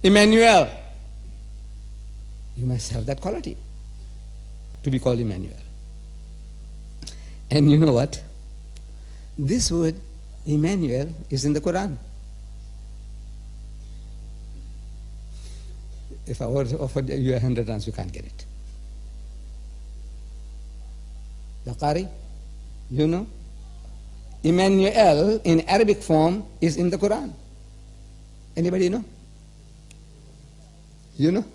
Emmanuel. You must have that quality to be called Emmanuel. And you know what? This word Emmanuel is in the Quran. If I were to offer you 100 rands, you can't get it. Yaqari, you know? Emmanuel in Arabic form is in the Quran. Anybody know? You know?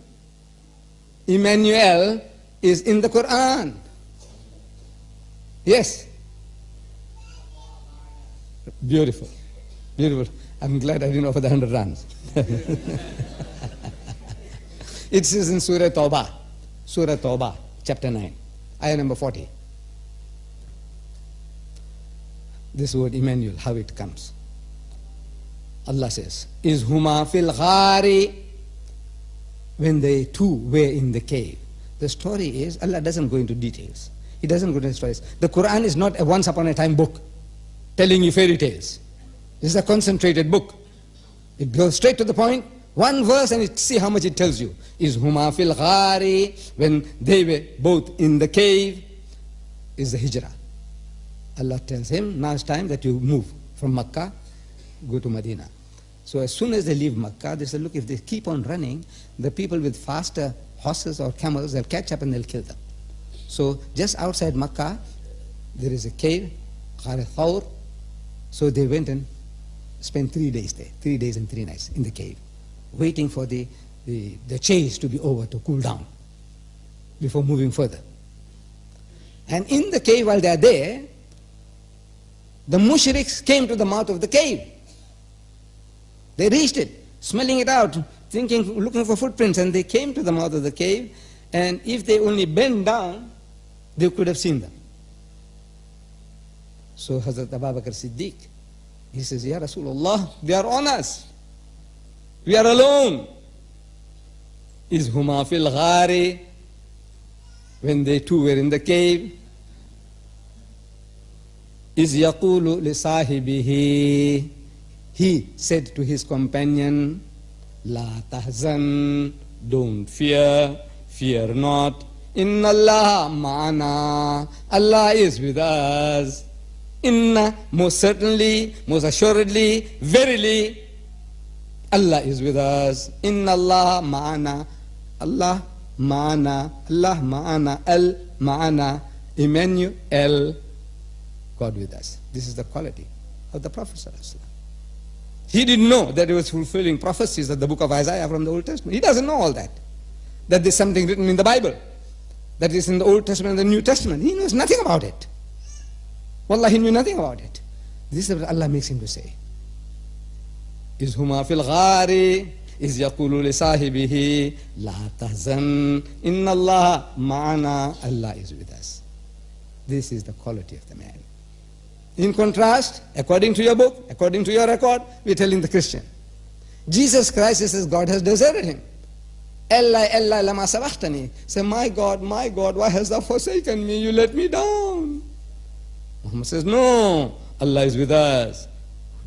Emmanuel is in the Quran. Yes. Beautiful. Beautiful. I'm glad I didn't offer the 100 rands. It says in Surah Tawbah, chapter 9, ayah number 40. This word Emmanuel, how it comes. Allah says, Is huma fil ghari, when they two were in the cave. The story is, Allah doesn't go into details. He doesn't go into stories. The Quran is not a once upon a time book telling you fairy tales. This is a concentrated book. It goes straight to the point, one verse, and see how much it tells you. Is huma fil ghari, when they were both in the cave, is the hijrah. Allah tells him, now it's time that you move from Makkah, go to Medina. So as soon as they leave Makkah, they say, look, if they keep on running, the people with faster horses or camels, they'll catch up and they'll kill them. So just outside Makkah, there is a cave, Ghar Thawr. So they went and spent 3 days there, 3 days and 3 nights in the cave, waiting for the chase to be over, to cool down, before moving further. And in the cave, while they are there, the mushriks came to the mouth of the cave. They reached it, smelling it out, thinking, looking for footprints, and they came to the mouth of the cave, and if they only bent down, they could have seen them. So Hazrat Abu Bakr Siddiq, he says, Ya Rasulullah, they are on us. We are alone. Is huma fil ghari, when they two were in the cave. Is yaqulu li sahibihi, he said to his companion, La tahzan, don't fear, fear not. Inna Allah ma'ana, Allah is with us. Inna, most certainly, most assuredly, verily, Allah is with us. Inna Allah ma'ana, Allah ma'ana, Allah ma'ana, al ma'ana, Emmanuel, God with us. This is the quality of the Prophet ﷺ. He didn't know that he was fulfilling prophecies of the book of Isaiah from the Old Testament. He doesn't know all that. That there's something written in the Bible, that is in the Old Testament and the New Testament. He knows nothing about it. Wallah, he knew nothing about it. This is what Allah makes him to say. Is huma fil ghari, is yaqulu li sahibihi, la tahzan, inna Allah ma'ana, Allah is with us. This is the quality of the man. In contrast, according to your book, according to your record, we're telling the Christian, Jesus Christ says God has deserted him. Ella, ella, lama sabachthani. Say, my God, why hast thou forsaken me? You let me down. Muhammad says, no, Allah is with us.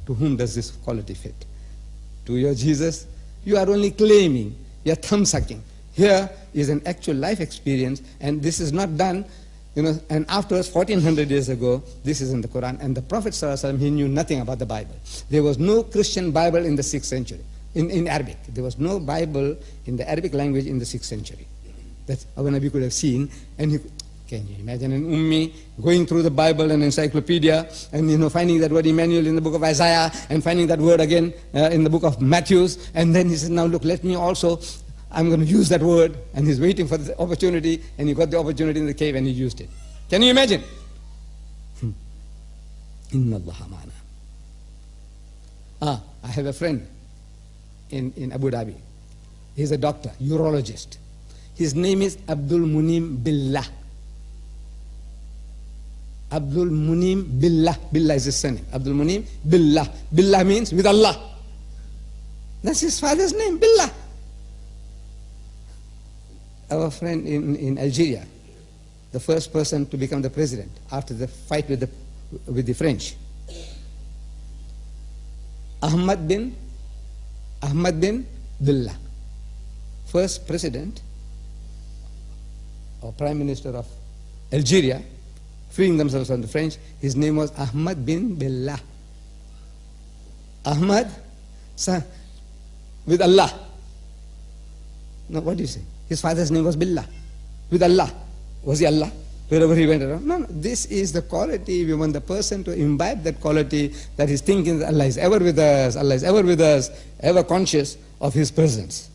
To whom does this quality fit? To your Jesus? You are only claiming, you're thumb sucking. Here is an actual life experience, and this is not done, and afterwards, 1400 years ago, this is in the Quran. And the Prophet ﷺ, he knew nothing about the Bible. There was no Christian Bible in the 6th century, in Arabic. There was no Bible in the Arabic language in the 6th century. That's how Nabi could have seen. And can you imagine an Ummi going through the Bible and encyclopedia and finding that word Emmanuel in the book of Isaiah and finding that word again in the book of Matthew, and then he says, now look, let me also, I'm going to use that word, and he's waiting for the opportunity, and he got the opportunity in the cave and he used it. Can you imagine? Inna Allah ma'ana. I have a friend in Abu Dhabi. He's a doctor, urologist. His name is Abdul Munim Billah. Abdul Munim Billah. Billah is his surname. Abdul Munim Billah. Billah means with Allah. That's his father's name, Billah. Our friend in Algeria, the first person to become the president after the fight with the French, Ahmad bin Billah. first president or prime minister of Algeria, freeing themselves from the French, his name was Ahmad bin Billah. Ahmad, son, with Allah. No, what do you say? His father's name was Billah. With Allah. Was he Allah? Wherever he went around. No, no, this is the quality. We want the person to imbibe that quality, that he's thinking that Allah is ever with us, Allah is ever with us, ever conscious of his presence.